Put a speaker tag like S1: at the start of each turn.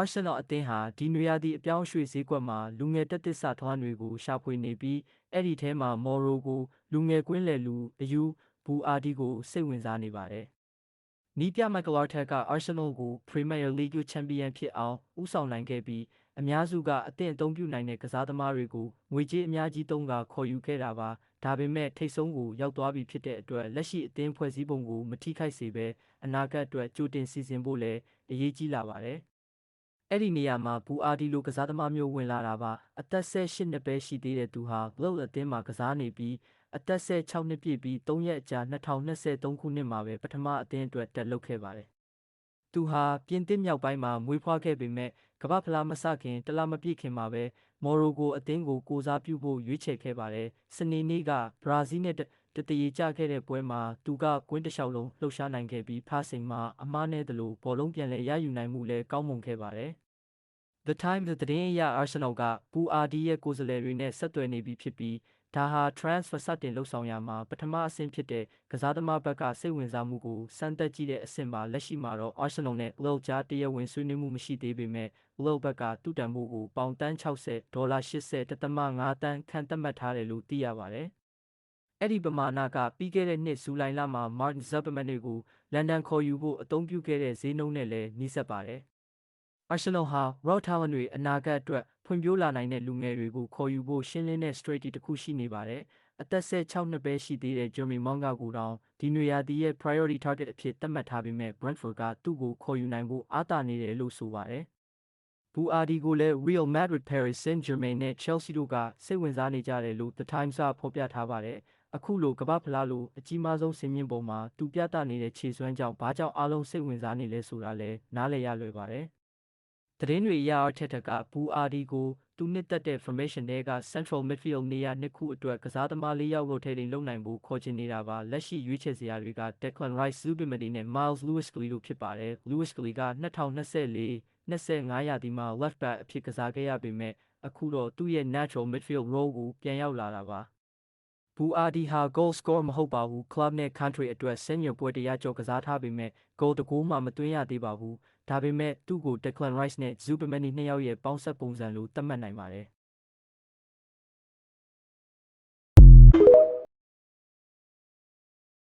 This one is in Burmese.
S1: Arsenal အသင်းဟာဒီနွေရာသီအပြောင်းအရွှေ့ဈေးကွက်မှာလူငယ်တက်သစ်စထွန်းတွေကိုရှာဖွေနေပြီးအဲ့ဒီထဲမှာမော်ရိုကိုလူငယ်ကွင်းလယ်လူအယူဘူအာဒီကိုစိတ်ဝင်စားနေပါတယ်။နီးပြမက်ကလာထက်က Arsenal ကို Premier League ချန်ပီယံဖြစ်အောင်ဦးဆောင်နိုင်ခဲ့ပြီးအများစုကအသင်းအသုံးပြုနိုင်တဲ့ကစားသမားတွေကိုငွေကြေးအများကြီးသုံးကခေါ်ယူခဲ့တာပါ။ဒါပေမဲ့ထိပ်ဆုံးကိုရောက်သွားပြီဖြစ်တဲ့အတွက်လက်ရှိအသင်းဖွဲ့စည်းပုံကိုမထိခိုက်စေဘဲအနာဂတ်အတွက်ကြိုတင်စီစဉ်ဖို့လည်းအရေးကြီးလာပါတယ်။အဲ့ဒီနေရာမှာဘူအာဒီလိုကစားသမားမျိုးဝင်လာတာပါအသက်18နှစ်ပဲရှိသေးတဲ့သူဟာဘလော့အသင်းမှာကစားနေပြီးအသက်16နှစ်ပြည့်ပြီး3ရက်အကြာ2023ခုနှစ်မှာပဲပထမအသင်းအတွက်တက်လုပ်ခဲ့ပါတယ်သူဟာပြင်သစ်မြောက်ပိုင်းမှာမွေးဖွားခဲ့ပေမဲ့ကမ္ဘာဖလားမစခင်တလမပြည့်ခင်မှာပဲမော်ရိုကိုအသင်းကိုကိုစားပြုဖို့ရွေးချယ်ခဲ့ပါတယ်စနေနေ့ကဘရာဇီးနဲ့တရေကျခဲ့တဲ့ပွဲမှာသူကကွင်းတစ်လျှောက်လုံးလှုပ်ရှားနိုင်ခဲ့ပြီးဖားစိန်မှာအမားနဲ့သလိုဘောလုံးပြန်လည်ရယူနိုင်မှုလည်းကောင်းမွန်ခဲ့ပါတယ်The Times သတင်းအရ Arsenal ကဘူအာဒီရဲ့ကိုယ်စားလှယ်တွေနဲ့ဆက်သွယ်နေပြီဖြစ်ပြီးဒါဟာ transfer စတင်လှုပ်ဆောင်ရာမှာပထမအဆင့်ဖြစ်တဲ့ကစားသမားဘက်ကစိတ်ဝင်စားမှုကိုစမ်းသပ်ကြည့်တဲ့အဆင့်မှာလက်ရှိမှာတော့ Arsenal နဲ့ Lille ကြားတရားဝင်ဆွေးနွေးမှုမရှိသေးပေမဲ့ Lille ဘက်ကသူ့တန်ဖိုးကိုပေါင်တန်း60ဒေါ်လာ80.5တန်းခန့်သတ်မှတ်ထားတယ်လို့သိရပါတယ်။အဲ့ဒီပမာဏကပြီးခဲ့တဲ့နှစ်ဇူလိုင်လမှာ Martin Zuckerman ကိုလန်ဒန်ခေါ်ယူဖို့အသုံးပြုခဲ့တဲ့ဈေးနှုန်းနဲ့လည်းနှိစပ်ပါတယ်။ Arsenal ဟာ raw talent တွေအနာဂတ်အတွက်ဖွံ့ဖြိုးလာနိုင်တဲ့လူငယ်တွေကိုခေါ်ယူဖို့ရှင်းလင်းတဲ့ strategy တစ်ခုရှိနေပါတယ်။အသက်16နှစ်ပဲရှိသေးတဲ့ Jeremy Monga ကိုတောင်ဒီနွေရာသီရဲ့ priority target အဖြစ်သတ်မှတ်ထားပေမဲ့ Brentford ကသူ့ကိုခေါ်ယူနိုင်ဖို့အားတာနေတယ်လို့ဆိုပါတယ်။ဘူအာဒီကိုလည်း Real Madrid, Paris Saint-Germain နဲ့ Chelsea တို့ကစိတ်ဝင်စားနေကြတယ်လို့ The Times ကဖော်ပြထားပါတယ်။အခုလိုကမ္ဘာဖလားလိုအကြီးမားဆုံးစင်မြင့်ပုံမှာသူပြသနေတဲ့ခြေစွမ်းကြောင့်ဘာကြောင့်အားလုံးစိတ်ဝင်စားနေလဲဆိုတာလည်းနားလည်ရလွယ်ပါတယ်။သတင်းတွေအရ Arteta ကဘူအာဒီကိုသူနှစ်သက်တဲ့ formation တွေက Central Midfield နေရာနှစ်ခုအတွက်ကစားသမား၄ယောက်ကိုထိန်းလုံနိုင်ဖို့ခေါ်ချင်နေတာပါလက်ရှိရွေးချယ်စရာတွေက Declan Rice, Zubimendi နဲ့ Miles Lewis-Skelly တို့ဖြစ်ပါတယ်။ Lewis-Skelly က2024-25 ရာသီမှာ left back အဖြစ်ကစားခဲ့ရပေမဲ့အခုတော့သူ့ရဲ့ natural midfield role ကိုပြန်ရောက်လာတာပါဘူအာဒီဟာ goal scorer မဟုတ်ပါဘူး။ club နဲ့ country အတွက် senior ပွဲ100ကျော်ကစားထားပေမဲ့ goal တကူမှမသွင်းရသေးပါဘူး။ဒါပေမဲ့သူ့ကို Declan Rice နဲ့ Zubimendi နှစ်ယောက်ရဲ့ပေါင်းစပ်ပုံစံလို့သတ်မှတ်နိုင်ပါတယ်